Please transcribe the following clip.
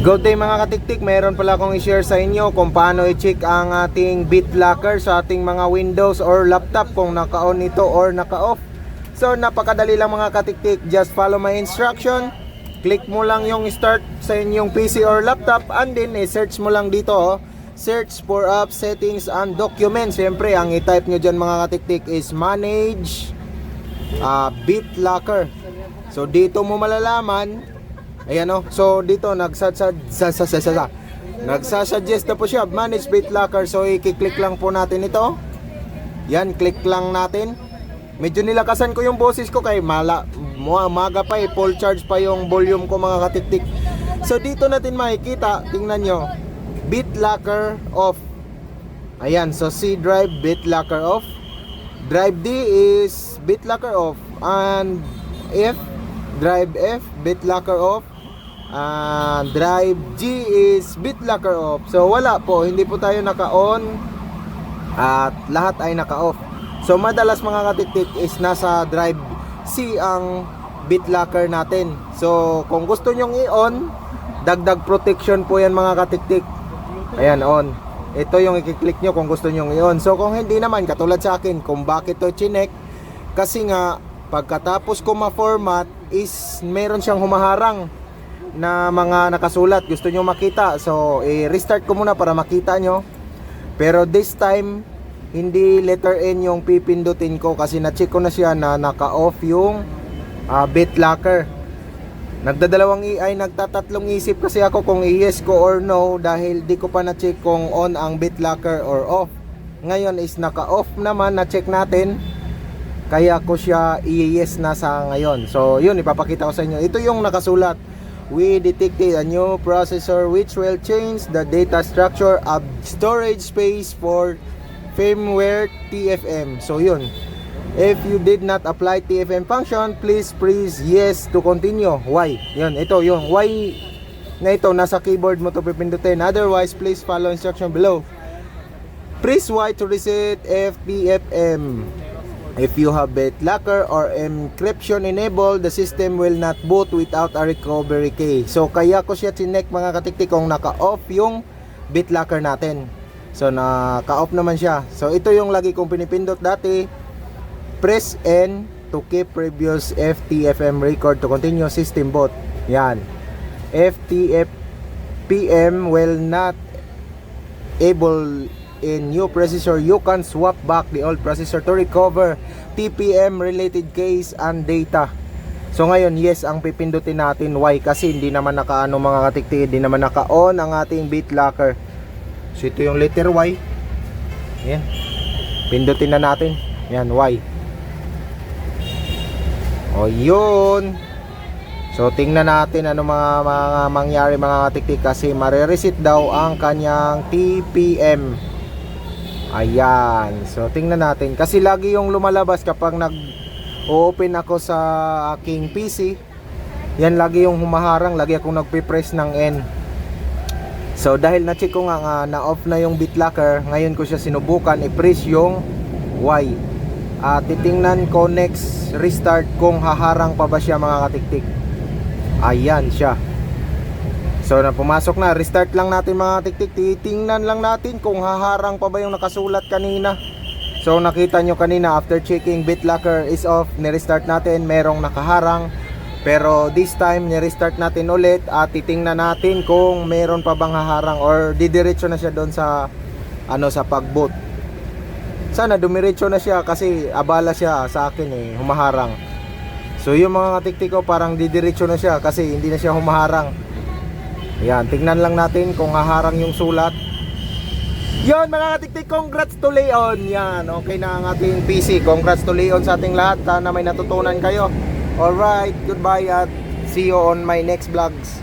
Good day mga katiktik, meron pala akong i-share sa inyo kung paano i-check ang ating BitLocker sa ating mga Windows or laptop kung naka-on ito or naka-off. So napakadali lang mga katiktik, just follow my instruction. Click mo lang yung start sa inyong PC or laptop and then search mo lang dito search for app settings and documents. Siyempre ang i-type nyo dyan mga katiktik is manage BitLocker. So dito mo malalaman. Ayan so dito nagsasuggest na po siya manage BitLocker. So i-click lang po natin ito. Yan, click lang natin. Medyo nilakasan ko yung boses ko kay maga pa full charge pa yung volume ko mga katiktik. So dito natin makikita, tingnan nyo, BitLocker off. Ayan, so C drive BitLocker off, drive D is BitLocker off, and F drive F BitLocker off, drive G is BitLocker off. So wala po, hindi po tayo naka-on at lahat ay naka-off. So madalas mga katiktik is nasa drive C ang BitLocker natin. So kung gusto nyong i-on, dagdag protection po yan mga katiktik. Ayan, on. Ito yung i-click nyo kung gusto nyong i-on. So kung hindi naman, katulad sa akin, kung bakit to chinek, kasi nga pagkatapos ko ma-format is meron siyang humaharang na mga nakasulat, gusto nyo makita. So i-restart ko muna para makita nyo. Pero this time hindi letter N yung pipindutin ko kasi na-check ko na siya na naka-off yung BitLocker. Nagtatatlong isip kasi ako kung i-yes ko or no dahil di ko pa na-check kung on ang BitLocker or off. Ngayon is naka-off naman, na-check natin. Kaya ko siya i-yes na sa ngayon. So yun, ipapakita ko sa inyo. Ito yung nakasulat. We detected a new processor which will change the data structure of storage space for firmware TFM. So yun, if you did not apply TFM function, please press yes to continue. Why? Yun, ito yung why na ito, nasa keyboard mo to pipindutin. Otherwise, please follow instruction below. Press Y to reset FTFM. If you have BitLocker or encryption enabled, the system will not boot without a recovery key. So kaya ko siya chinek mga katiktik kung naka-off yung BitLocker natin. So naka-off naman siya. So ito yung lagi kong pinipindot dati. Press N to keep previous FTFM record to continue system boot. Yan. FTFM will not able in new processor. You can swap back the old processor to recover TPM related case and data. So ngayon yes ang pipindutin natin. Why? Kasi hindi naman naka-ano mga katiktik, hindi naman naka-on ang ating BitLocker. So ito yung letter Y. Yan. Pindutin na natin. Yan, Y. O yun. So tingnan natin ano mga mangyari mga katiktik kasi mare-reset daw ang kanyang TPM. Ayan. So tingnan natin kasi lagi yung lumalabas kapag nag-open ako sa aking PC. Yan lagi yung humaharang, lagi akong nagpe-press ng N. So dahil na-check ko nga na-off na yung BitLocker, ngayon ko siya sinubukan i-press yung Y. Titingnan ko next restart kung haharang pa ba siya mga katiktik. Ayan siya. So na pumasok na, restart lang natin mga katiktik. Titingnan lang natin kung haharang pa ba yung nakasulat kanina. So nakita nyo kanina after checking BitLocker is off, ni-restart natin, merong nakaharang. Pero this time ni-restart natin ulit at titingnan natin kung meron pa bang haharang or didiretso na siya doon sa sa pag-boot. Sana dumiretso na siya kasi abala siya sa akin humaharang. So yung mga katiktik ko parang didiretso na siya kasi hindi na siya humaharang. Ayan, tingnan lang natin kung haharang yung sulat. Yon mga katiktik, congrats to Leon. Yan, okay na ang ating PC. Congrats to Leon sa ating lahat. Sana may natutunan kayo. Alright, goodbye at see you on my next vlogs.